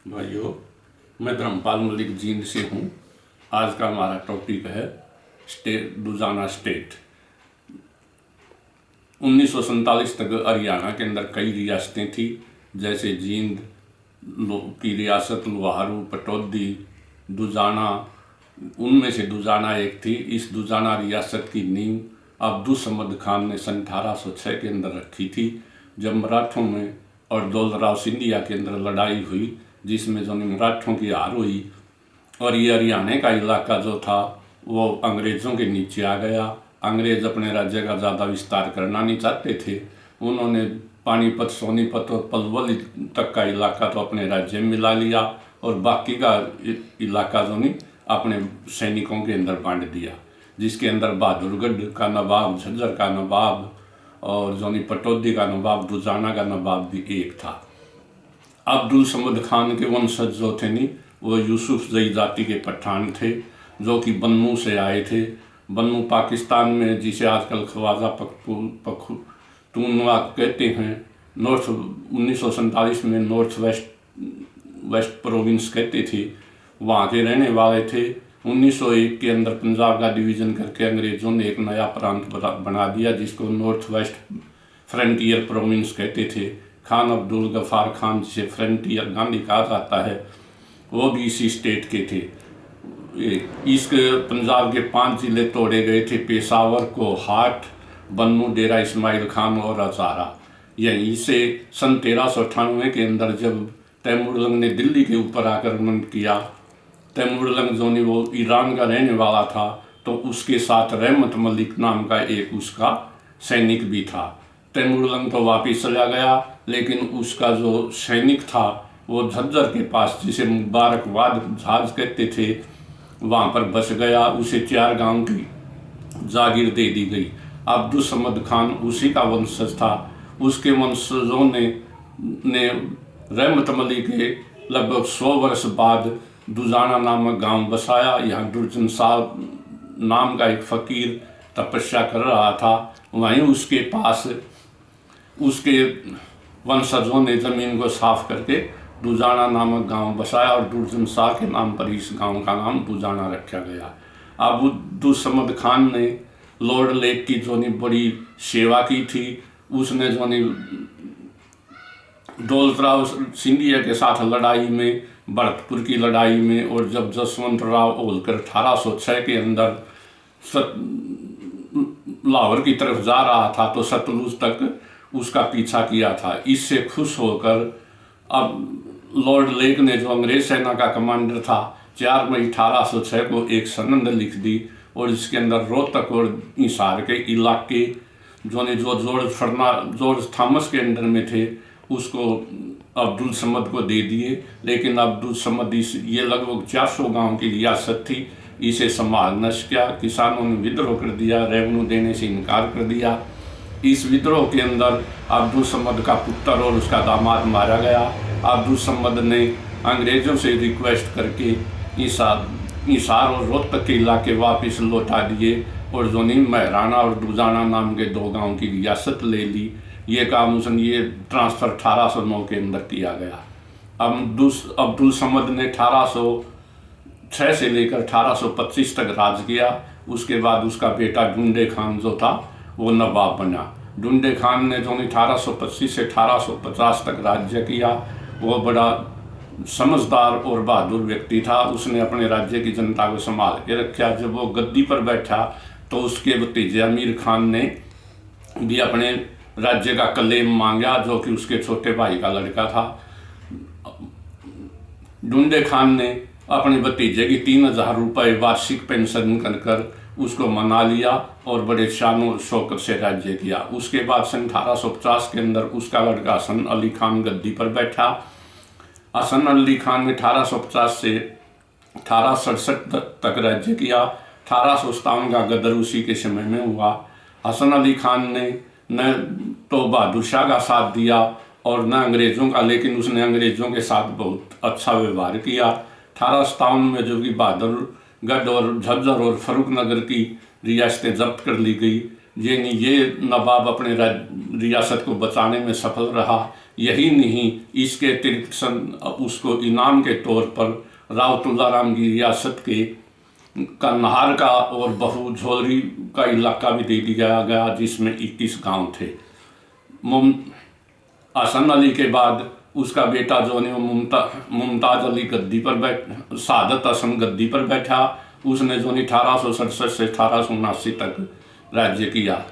भाइयों, मैं धर्मपाल मलिक जींद से हूँ। आज का हमारा टॉपिक है दुजाना स्टेट। 1947 तक हरियाणा के अंदर कई रियासतें थी, जैसे जींद की रियासत, लोहारू, पटौदी, दुजाना। उनमें से दुजाना एक थी। इस दुजाना रियासत की नींव अब्दुल समद खान ने सन 1806 के अंदर रखी थी, जब मराठों में और दौलतराव सिंधिया के अंदर लड़ाई हुई, जिसमें जो मराठों की हार हुई और ये हरियाणा का इलाका जो था वो अंग्रेज़ों के नीचे आ गया। अंग्रेज़ अपने राज्य का ज़्यादा विस्तार करना नहीं चाहते थे। उन्होंने पानीपत, सोनीपत और पलवल तक का इलाका तो अपने राज्य में मिला लिया और बाकी का इलाका जो नहीं अपने सैनिकों के अंदर बांट दिया, जिसके अंदर बहादुरगढ़ का नवाब, झज्जर का नवाब और जोनी पटौदी का नवाब, दुजाना का नवाब भी एक था। अब्दुल समद खान के वंशज जो थे नहीं, वो यूसुफ जई जाति के पठान थे, जो कि बन्नू से आए थे। बन्नू पाकिस्तान में, जिसे आजकल ख्वाजा पख्तूनवा कहते हैं, 1947 में नॉर्थ वेस्ट प्रोविंस कहते थे, वहाँ के रहने वाले थे। 1901 के अंदर पंजाब का डिवीज़न करके अंग्रेज़ों ने एक नया प्रांत बना दिया, जिसको नॉर्थ वेस्ट फ्रंटियर प्रोविंस कहते थे। खान अब्दुल गफ़ार खान, जिसे फ्रंटियर गांधी कहा जाता है, वो भी इसी स्टेट के थे। इसके पंजाब के 5 ज़िले तोड़े गए थे: पेशावर, कोहाट, बन्नू, डेरा इस्माइल खान और हज़ारा। यहीं से सन 1398 के अंदर जब तैमूरलंग ने दिल्ली के ऊपर आक्रमण किया, तैमूरलंग जो नहीं वो ईरान का रहने वाला था, तो उसके साथ रहमत मलिक नाम का एक उसका सैनिक भी था। तैमूरलंग तो वापिस चला गया, लेकिन उसका जो सैनिक था वो झज्जर के पास, जिसे मुबारकबाद जहाज कहते थे, वहाँ पर बस गया। उसे 4 गांव की जागीर दे दी गई। अब्दुल समद खान उसी का वंशज था। उसके वंशजों ने रहमत मलिक के लगभग 100 वर्ष बाद दुजाना नामक गांव बसाया। यहाँ दुर्जन साहब नाम का एक फ़कीर तपस्या कर रहा था। वहीं उसके पास उसके वंशजों ने ज़मीन को साफ करके दुजाना नामक गांव बसाया और दुर्जन शाह के नाम पर इस गांव का नाम दुजाना रखा गया। अब्दुल समद खान ने लॉर्ड लेक की जो बड़ी सेवा की थी। उसने जो दौलतराव सिंधिया के साथ लड़ाई में, भरतपुर की लड़ाई में, और जब जसवंत राव होलकर 1806 के अंदर लाहौर की तरफ जा रहा था, तो सतलुज तक उसका पीछा किया था। इससे खुश होकर अब लॉर्ड लेक ने, जो अंग्रेज सेना का कमांडर था, 4 मई 1806 को एक सनद लिख दी और इसके अंदर रोहतक और हिसार के इलाके जो जॉर्ज थॉमस के अंडर में थे, उसको अब्दुल समद को दे दिए। लेकिन अब्दुल समद ये लगभग 400 गांव की रियासत थी, इसे संभाल न सका। किसानों ने विद्रोह कर दिया, रेवेन्यू देने से इनकार कर दिया। इस विद्रोह के अंदर अब्दुल समद का पुत्र और उसका दामाद मारा गया। अब्दुल समद ने अंग्रेज़ों से रिक्वेस्ट करके हिसार और रोहतक के इलाके वापस लौटा दिए और जोनी महराना और दुजाना नाम के 2 गांव की रियासत ले ली। ये काम ये ट्रांसफ़र 1809 के अंदर किया गया। अब्दुल समद ने 1806 से लेकर 1825 तक राज किया। उसके बाद उसका बेटा डुंडे खान जो था वो नवाब बना। डुंडे खान ने जो 1825 से 1850 तक राज्य किया। वो बड़ा समझदार और बहादुर व्यक्ति था। उसने अपने राज्य की जनता को संभाल के रखा। जब वो गद्दी पर बैठा तो उसके भतीजे अमीर खान ने भी अपने राज्य का क्लेम मांगा, जो कि उसके छोटे भाई का लड़का था। डुंडे खान ने अपने भतीजे की 3000 रुपये वार्षिक पेंशन कर उसको मना लिया और बड़े शान शौकत से राज्य किया। उसके बाद सन 1850 के अंदर उसका लड़का हसन अली खान गद्दी पर बैठा। हसन अली खान ने 1850 से 1867 तक राज्य किया। 1857 का गदर उसी के समय में हुआ। हसन अली खान ने न तो बहादुर शाह का साथ दिया और न अंग्रेज़ों का, लेकिन उसने अंग्रेज़ों के साथ बहुत अच्छा व्यवहार किया। 1857 में जो कि बहादुरगढ़ और झज्जर और फरुखनगर की रियासतें जब्त कर ली गई। ये नवाब अपने रियासत को बचाने में सफल रहा। यही नहीं, इसके अतिरिक्त उसको इनाम के तौर पर राव तुलाराम की रियासत के कन्हार का और बहु झोलरी का इलाका भी दे दिया गया, जिसमें 21 गांव थे। हसन अली के बाद उसका बेटा जो है मुमताज़ अली गद्दी पर सादत हसन गद्दी पर बैठा। उसने जो 1867 से 1879 तक राज्य किया।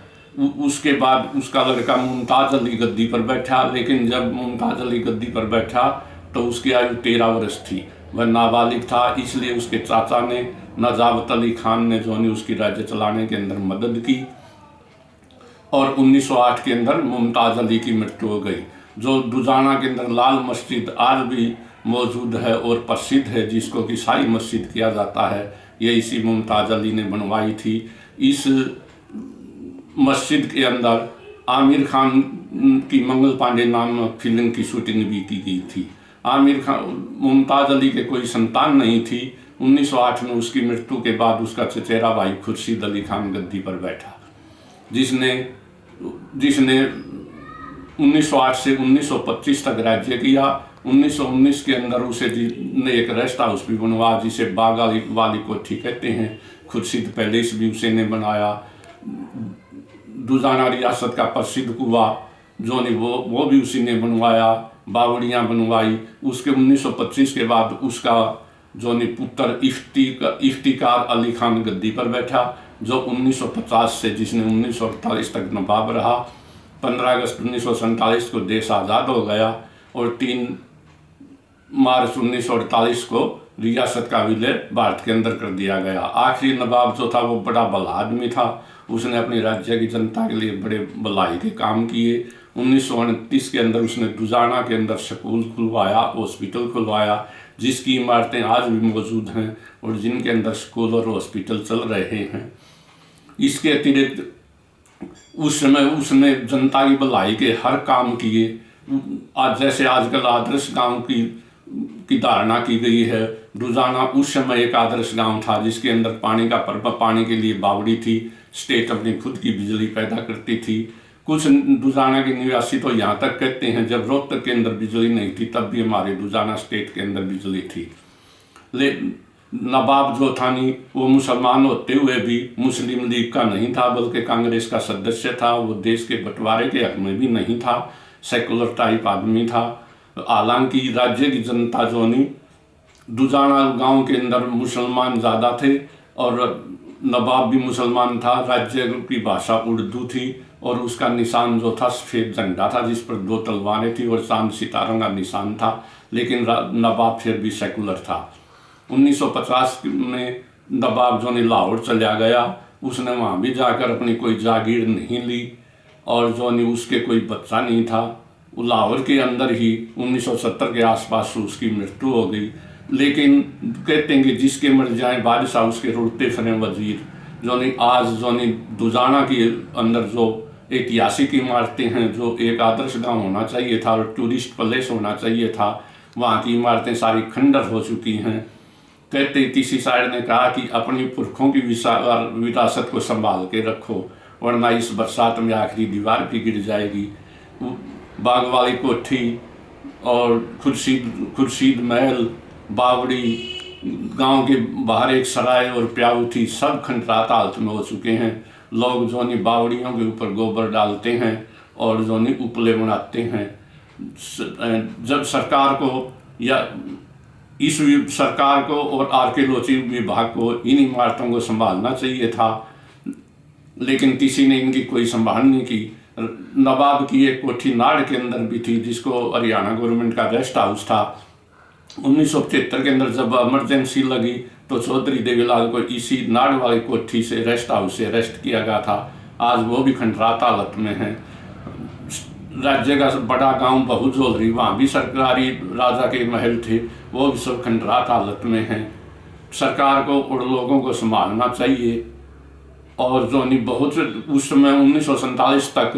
उसके बाद उसका लड़का मुमताज़ अली गद्दी पर बैठा, लेकिन जब मुमताज़ अली गद्दी पर बैठा तो उसकी आयु 13 वर्ष थी, वह नाबालिग था। इसलिए उसके चाचा ने नजाबत अली खान ने जो है उसकी राज्य चलाने के अंदर मदद की और 1908 के अंदर मुमताज़ अली की मृत्यु हो गई। जो दुजाना के अंदर लाल मस्जिद आज भी मौजूद है और प्रसिद्ध है, जिसको कि शाही मस्जिद किया जाता है, ये इसी मुमताज़ अली ने बनवाई थी। इस मस्जिद के अंदर आमिर खान की मंगल पांडे नामक फिल्म की शूटिंग भी की गई थी। आमिर खान, मुमताज़ अली के कोई संतान नहीं थी। 1908 में उसकी मृत्यु के बाद उसका चचेरा भाई खुर्शीद अली खान गद्दी पर बैठा, जिसने 1908 से 1925 तक राज्य किया। 1919 के अंदर उसे ने एक रेस्ट हाउस भी बनवाया, जिसे बाग वाली कोठी कहते हैं। खुर्शीद पैलेस भी उसे ने बनाया। दुजाना रियासत का प्रसिद्ध कुआं जो ने वो भी उसी ने बनवाया। बावड़ियाँ बनवाई। उसके 1925 के बाद उसका जो ने पुत्र इफ्तिकार अली खान गद्दी पर बैठा, जो 1950 से जिसने 1948 तक नवाब रहा। 15 अगस्त 1947 को देश आज़ाद हो गया और 3 मार्च 1948 को रियासत का विलय भारत के अंदर कर दिया गया। आखिरी नवाब जो था वो बड़ा भला आदमी था। उसने अपनी राज्य की जनता के लिए बड़े भलाई के काम किए। 1929 के अंदर उसने दुजाना के अंदर स्कूल खुलवाया, हॉस्पिटल खुलवाया, जिसकी इमारतें आज भी मौजूद हैं और जिनके अंदर स्कूल और हॉस्पिटल चल रहे हैं। इसके अतिरिक्त उस समय उसने जनता की भलाई के हर काम किए। आज जैसे आजकल आदर्श गांव की धारणा की गई है, दुजाना उस समय एक आदर्श गांव था, जिसके अंदर पानी का प्रबंध, पानी के लिए बावड़ी थी। स्टेट अपनी खुद की बिजली पैदा करती थी। कुछ दुजाना के निवासी तो यहाँ तक कहते हैं जब रोहतक के अंदर बिजली नहीं थी तब भी हमारे दुजाना स्टेट के अंदर बिजली थी। नवाब जो था नहीं, वो मुसलमान होते हुए भी मुस्लिम लीग का नहीं था, बल्कि कांग्रेस का सदस्य था। वो देश के बंटवारे के हक में भी नहीं था, सेकुलर टाइप आदमी था। हालांकि राज्य की जनता जो नहीं, दुजाना गांव के अंदर मुसलमान ज़्यादा थे और नवाब भी मुसलमान था। राज्य की भाषा उर्दू थी और उसका निशान जो था सफ़ेद झंडा था, जिस पर 2 तलवारें थी और चांद सितारों का निशान था। लेकिन नवाब फिर भी सेकुलर था। 1950 में नवाब जो ने लाहौर चला गया। उसने वहाँ भी जाकर अपनी कोई जागीर नहीं ली और जो ने उसके कोई बच्चा नहीं था। वो लाहौर के अंदर ही 1970 के आसपास उसकी मृत्यु हो गई। लेकिन कहते हैं कि जिसके मर जाए बादशाह उसके रुड़ते फिरे वजीर। जो नहीं आज जो नहीं दुजाना के अंदर जो ऐतिहासिक इमारतें हैं, जो एक आदर्श गांव होना चाहिए था और टूरिस्ट प्लेस होना चाहिए था, वहाँ की इमारतें सारी खंडर हो चुकी हैं। कहते किसी शायर ने कहा कि अपनी पुरखों की विरासत को संभाल के रखो, वरना इस बरसात में आखिरी दीवार भी गिर जाएगी। बाग वाली कोठी और खुर्शीद महल, बावड़ी, गांव के बाहर एक सराय और प्याऊ थी, सब खंडरात हालत में हो चुके हैं। लोग जो नहीं बावड़ियों के ऊपर गोबर डालते हैं और जो नहीं उपले बनाते हैं। जब सरकार को या इस सरकार को और आर्कियोलॉजी विभाग को इन इमारतों को संभालना चाहिए था, लेकिन किसी ने इनकी कोई संभाल नहीं की। नवाब की एक कोठी नाड़ के अंदर भी थी, जिसको हरियाणा गवर्नमेंट का रेस्ट हाउस था। 1975 के अंदर जब इमरजेंसी लगी तो चौधरी देवीलाल को इसी नाड़ वाली कोठी से रेस्ट हाउस से अरेस्ट किया गया था। आज वो भी खंडरात हालत में है। राज्य का बड़ा गांव बहुझोलरी, वहाँ भी सरकारी राजा के महल थे, वो भी सब खंडरात हालत में हैं। सरकार को और लोगों को संभालना चाहिए। और जो नहीं बहुत उस समय 1947 तक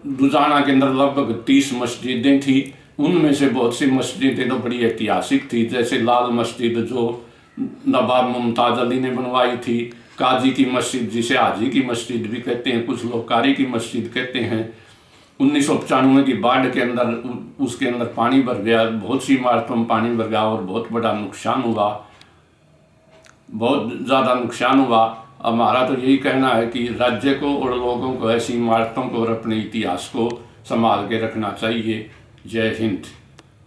दुजाना के अंदर लगभग 30 मस्जिदें थी। उनमें से बहुत सी मस्जिदें तो बड़ी ऐतिहासिक थी, जैसे लाल मस्जिद जो नवाब मुमताज़ अली ने बनवाई थी, काजी की मस्जिद जिसे हाजी की मस्जिद भी कहते हैं, कुछ लोग कारी की मस्जिद कहते हैं। 1995 की बाढ़ के अंदर उसके अंदर पानी भर गया, बहुत सी इमारतों में पानी भर गया और बहुत बड़ा नुकसान हुआ, बहुत ज़्यादा नुकसान हुआ। हमारा तो यही कहना है कि राज्य को और लोगों को ऐसी इमारतों को और अपने इतिहास को संभाल के रखना चाहिए। जय हिंद।